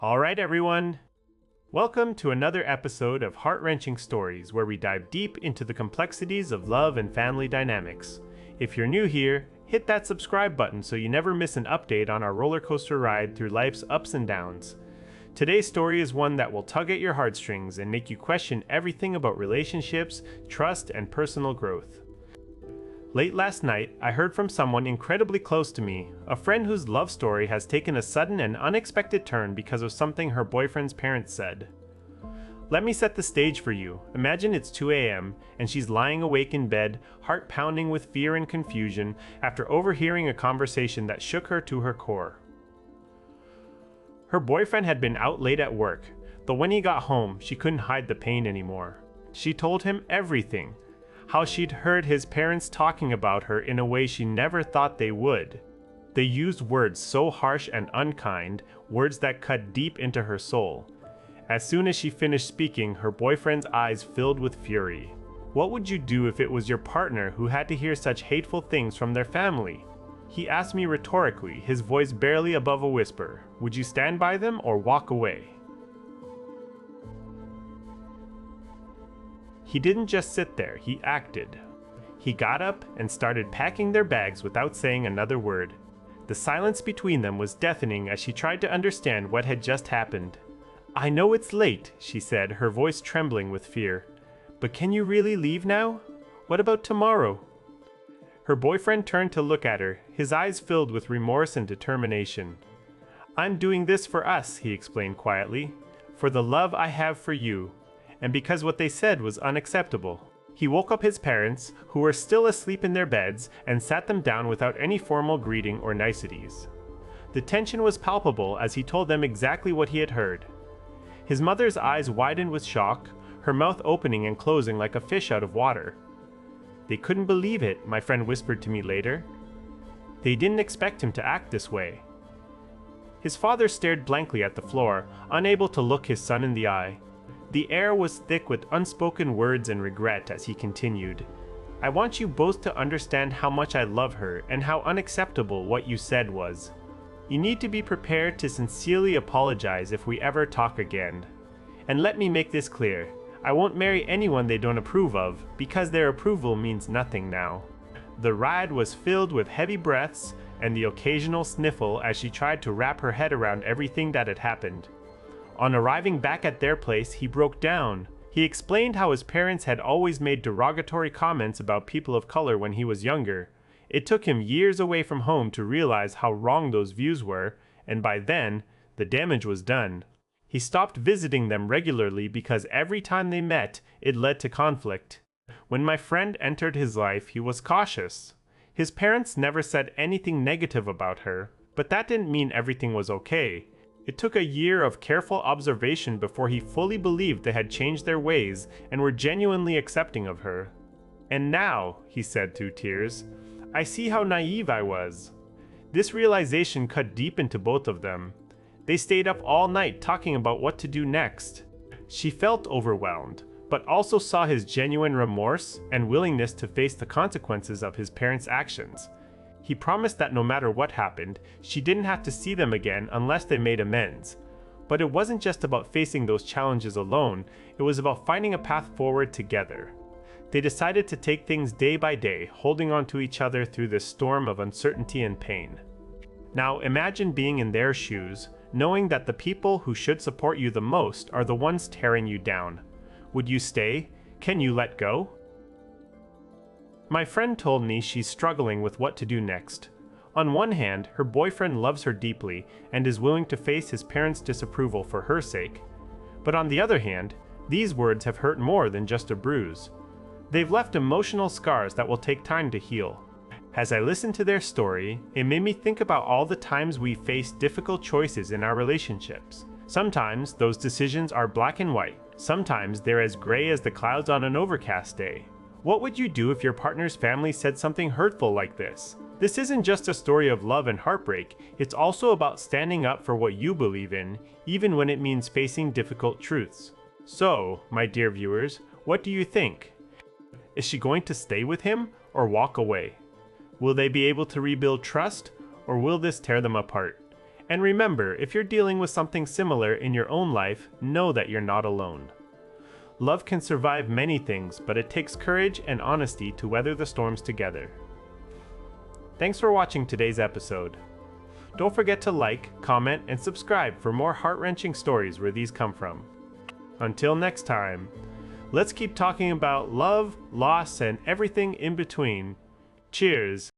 All right, everyone. Welcome to another episode of Heart-Wrenching Stories, where we dive deep into the complexities of love and family dynamics. If you're new here, hit that subscribe button so you never miss an update on our roller coaster ride through life's ups and downs. Today's story is one that will tug at your heartstrings and make you question everything about relationships, trust, and personal growth. Late last night, I heard from someone incredibly close to me, a friend whose love story has taken a sudden and unexpected turn because of something her boyfriend's parents said. Let me set the stage for you. Imagine it's 2 a.m. and she's lying awake in bed, heart pounding with fear and confusion after overhearing a conversation that shook her to her core. Her boyfriend had been out late at work, but when he got home, she couldn't hide the pain anymore. She told him everything. How she'd heard his parents talking about her in a way she never thought they would. They used words so harsh and unkind, words that cut deep into her soul. As soon as she finished speaking, her boyfriend's eyes filled with fury. What would you do if it was your partner who had to hear such hateful things from their family? He asked me rhetorically, his voice barely above a whisper. Would you stand by them or walk away? He didn't just sit there, he acted. He got up and started packing their bags without saying another word. The silence between them was deafening as she tried to understand what had just happened. "I know it's late," she said, her voice trembling with fear. "But can you really leave now? What about tomorrow?" Her boyfriend turned to look at her, his eyes filled with remorse and determination. "I'm doing this for us," he explained quietly, "for the love I have for you. And because what they said was unacceptable." He woke up his parents, who were still asleep in their beds, and sat them down without any formal greeting or niceties. The tension was palpable as he told them exactly what he had heard. His mother's eyes widened with shock, her mouth opening and closing like a fish out of water. "They couldn't believe it," my friend whispered to me later. "They didn't expect him to act this way." His father stared blankly at the floor, unable to look his son in the eye. The air was thick with unspoken words and regret as he continued. "I want you both to understand how much I love her and how unacceptable what you said was. You need to be prepared to sincerely apologize if we ever talk again. And let me make this clear. I won't marry anyone they don't approve of, because their approval means nothing now." The ride was filled with heavy breaths and the occasional sniffle as she tried to wrap her head around everything that had happened. On arriving back at their place, he broke down. He explained how his parents had always made derogatory comments about people of color when he was younger. It took him years away from home to realize how wrong those views were, and by then, the damage was done. He stopped visiting them regularly because every time they met, it led to conflict. When my friend entered his life, he was cautious. His parents never said anything negative about her, but that didn't mean everything was okay. It took a year of careful observation before he fully believed they had changed their ways and were genuinely accepting of her. "And now," he said through tears, "I see how naive I was." This realization cut deep into both of them. They stayed up all night talking about what to do next. She felt overwhelmed, but also saw his genuine remorse and willingness to face the consequences of his parents' actions. He promised that no matter what happened, she didn't have to see them again unless they made amends. But it wasn't just about facing those challenges alone, it was about finding a path forward together. They decided to take things day by day, holding on to each other through this storm of uncertainty and pain. Now imagine being in their shoes, knowing that the people who should support you the most are the ones tearing you down. Would you stay? Can you let go? My friend told me she's struggling with what to do next. On one hand, her boyfriend loves her deeply and is willing to face his parents' disapproval for her sake. But on the other hand, these words have hurt more than just a bruise. They've left emotional scars that will take time to heal. As I listened to their story, it made me think about all the times we face difficult choices in our relationships. Sometimes those decisions are black and white. Sometimes they're as gray as the clouds on an overcast day. What would you do if your partner's family said something hurtful like this? This isn't just a story of love and heartbreak, it's also about standing up for what you believe in, even when it means facing difficult truths. So, my dear viewers, what do you think? Is she going to stay with him or walk away? Will they be able to rebuild trust, or will this tear them apart? And remember, if you're dealing with something similar in your own life, know that you're not alone. Love can survive many things, but it takes courage and honesty to weather the storms together. Thanks for watching today's episode. Don't forget to like, comment, and subscribe for more heart-wrenching stories where these come from. Until next time, let's keep talking about love, loss, and everything in between. Cheers!